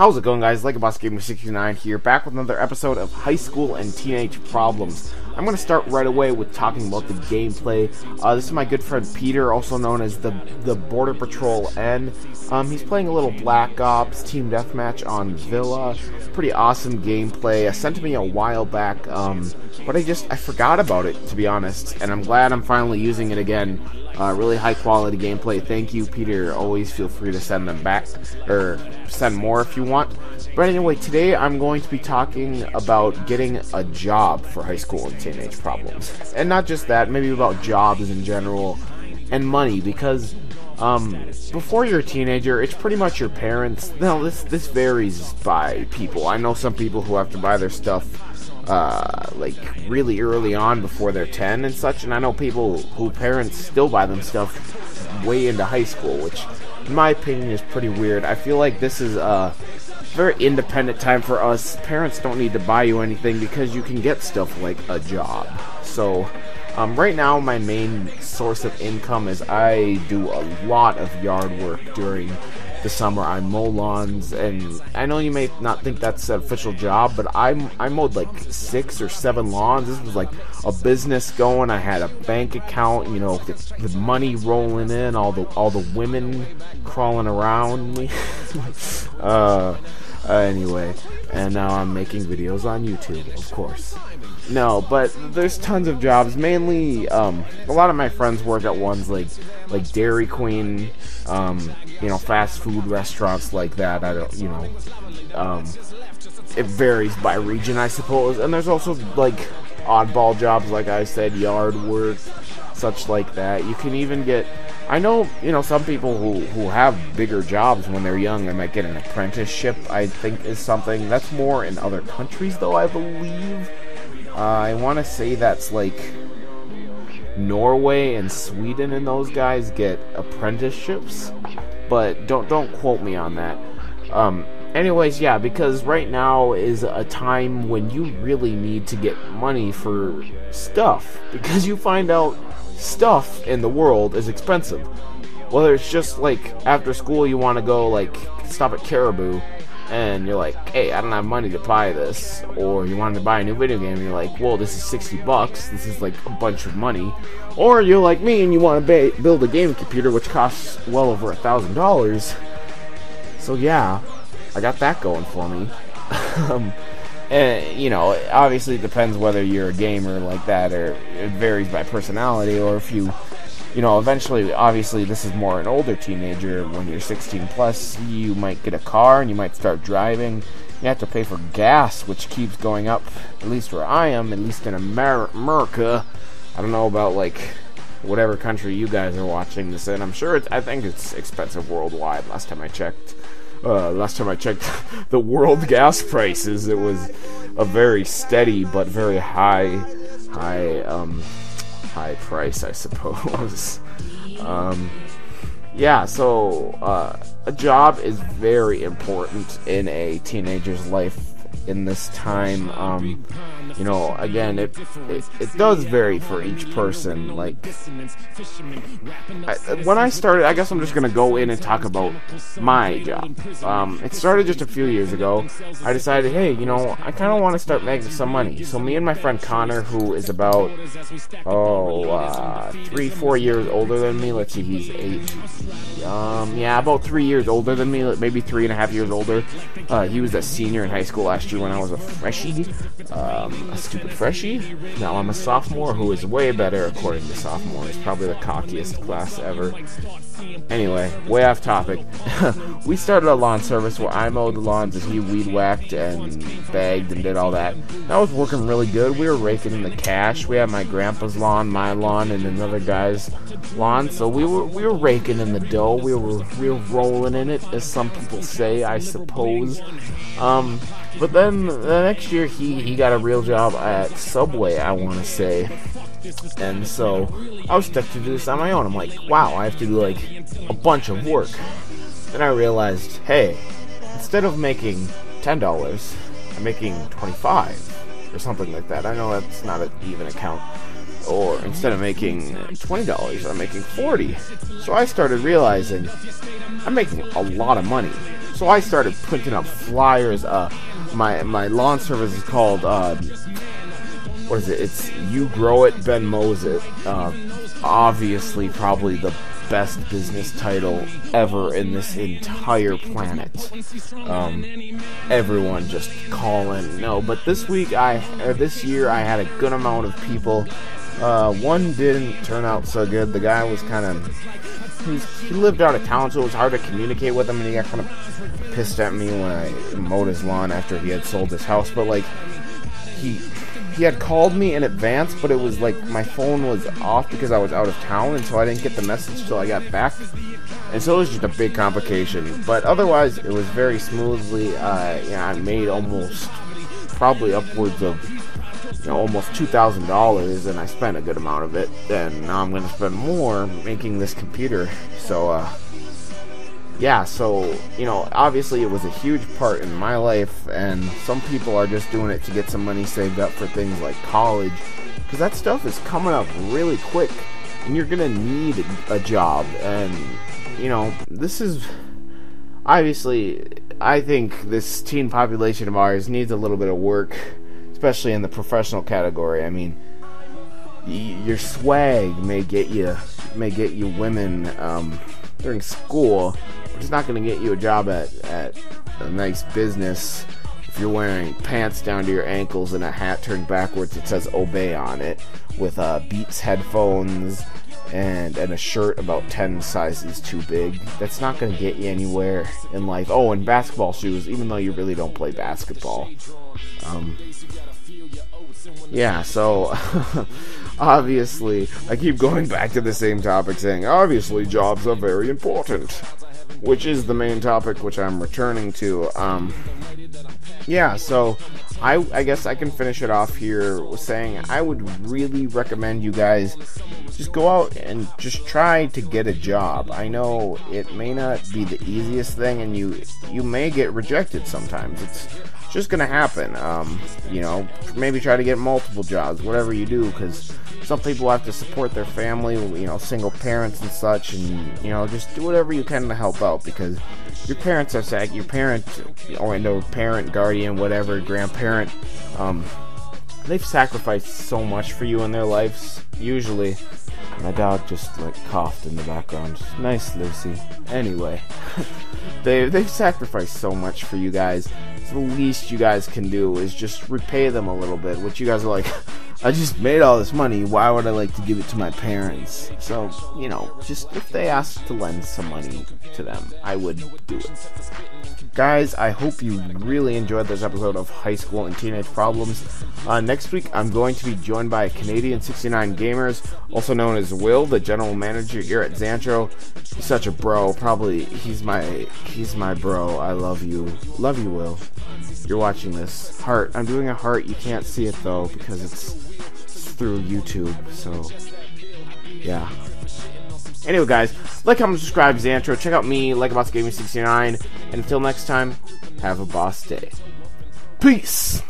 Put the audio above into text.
How's it going, guys? LikeABossGaming69 here, back with another episode of High School and Teenage Problems. I'm going to start right away with talking about the gameplay. This is my good friend Peter, also known as the Border Patrol N. He's playing a little Black Ops Team Deathmatch on Villa. Pretty awesome gameplay. I sent it to me a while back, but I forgot about it, to be honest, and I'm glad I'm finally using it again. Really high quality gameplay. Thank you, Peter. Always feel free to send them back, or send more if you want. But anyway, today I'm going to be talking about getting a job for high school and teenage problems. And not just that, maybe about jobs in general and money, because before you're a teenager, it's pretty much your parents. No, this varies by people. I know some people who have to buy their stuff like really early on before they're 10 and such, and I know people who parents still buy them stuff way into high school, which in my opinion is pretty weird. I feel like this is a very independent time for us. Parents don't need to buy you anything because you can get stuff like a job. So right now my main source of income is I do a lot of yard work during the summer. I mow lawns, and I know you may not think that's an official job, but I mowed like 6 or 7 lawns. This was like a business going. I had a bank account, you know, the money rolling in, all the women crawling around me. Anyway, and now I'm making videos on YouTube, of course. No, but there's tons of jobs. Mainly, a lot of my friends work at ones like Dairy Queen, you know, fast food restaurants like that. I don't, you know, it varies by region, I suppose. And there's also like oddball jobs, like I said, yard work, such like that. You can even get, I know, you know, some people who have bigger jobs when they're young. They might get an apprenticeship, I think, is something that's more in other countries, though, I believe. I want to say that's like Norway and Sweden, and those guys get apprenticeships, but don't quote me on that. Anyways, yeah, because right now is a time when you really need to get money for stuff, because you find out stuff in the world is expensive. Whether it's just like after school you want to go like stop at Caribou, and you're like, hey, I don't have money to buy this, or you wanted to buy a new video game, and you're like, whoa, this is $60, this is like a bunch of money. Or you're like me, and you want to build a gaming computer, which costs well over $1,000. So yeah, I got that going for me. And, you know, obviously it depends whether you're a gamer like that, or it varies by personality, or if you know, eventually, obviously, this is more an older teenager. When you're 16 plus, you might get a car and you might start driving. You have to pay for gas, which keeps going up, at least where I am, at least in America. I don't know about, like, whatever country you guys are watching this in. I'm sure I think it's expensive worldwide. Last time I checked the world gas prices, it was a very steady but very high price, I suppose. Yeah, so a job is very important in a teenager's life in this time. You know, again, it does vary for each person. Like, when I started, I guess I'm just gonna go in and talk about my job. It started just a few years ago. I decided, hey, you know, I kind of want to start making some money. So me and my friend Connor, who is about 3-4 years older than me. Let's see, he's 8. Yeah, about 3 years older than me, maybe 3.5 years older. He was a senior in high school last year when I was a freshie. A stupid freshie. Now I'm a sophomore, who is way better according to sophomores. Probably the cockiest class ever. Anyway, way off topic. We started a lawn service where I mowed the lawns and he weed whacked and bagged and did all that. That was working really good. We were raking in the cash. We had my grandpa's lawn, my lawn, and another guy's lawn. So we were raking in the dough. We were rolling in it, as some people say, I suppose. But then the next year he got a real job at Subway, I want to say. And so I was stuck to do this on my own. I'm like, wow, I have to do like a bunch of work. Then I realized, hey, instead of making $10, I'm making $25 or something like that. I know that's not an even account. Or instead of making $20, I'm making $40. So I started realizing I'm making a lot of money. So I started printing up flyers. My lawn service is called what is it? It's You Grow It, Ben Mows It. Obviously, probably the best business title ever in this entire planet. Everyone just calling. No, but this year I had a good amount of people. One didn't turn out so good. The guy was kind of, he lived out of town, so it was hard to communicate with him, and he got kind of pissed at me when I mowed his lawn after he had sold his house. But like, he had called me in advance, but it was like my phone was off because I was out of town, and so I didn't get the message till I got back. And so it was just a big complication. But otherwise, it was very smoothly. I made probably upwards of almost $2,000, and I spent a good amount of it. And now I'm going to spend more making this computer. So yeah, so, obviously it was a huge part in my life, and some people are just doing it to get some money saved up for things like college, because that stuff is coming up really quick, and you're gonna need a job. And, this is, obviously, I think this teen population of ours needs a little bit of work, especially in the professional category. I mean, your swag may get you women during school, but it's not going to get you a job at a nice business if you're wearing pants down to your ankles and a hat turned backwards that says "Obey" on it, with Beats headphones and a shirt about 10 sizes too big. That's not going to get you anywhere in life. Oh, and basketball shoes, even though you really don't play basketball. Yeah, so obviously, I keep going back to the same topic, saying obviously jobs are very important, which is the main topic which I'm returning to. Yeah, so I guess I can finish it off here with saying I would really recommend you guys just go out and just try to get a job. I know it may not be the easiest thing, and you may get rejected sometimes. It's just gonna happen. Maybe try to get multiple jobs, whatever you do, because some people have to support their family, single parents and such, and just do whatever you can to help out, because your parents are sad. Your parent, or parent, guardian, whatever, grandparent, they've sacrificed so much for you in their lives. Usually, my dog just coughed in the background. Nice, Lucy. Anyway, they've sacrificed so much for you guys. So the least you guys can do is just repay them a little bit. Which you guys are like, I just made all this money. Why would I like to give it to my parents? So just if they ask to lend some money to them, I would do it. Guys, I hope you really enjoyed this episode of High School and Teenage Problems. Next week, I'm going to be joined by Canadian69 Gamers, also known as Will, the general manager here at Xantro. He's such a bro. Probably he's my bro. I love you. Love you, Will. You're watching this. Heart. I'm doing a heart. You can't see it though because it's through YouTube. So yeah. Anyway, guys, like, comment, subscribe, Xantro. Check out me, LikeABossGaming69. And until next time, have a boss day. Peace!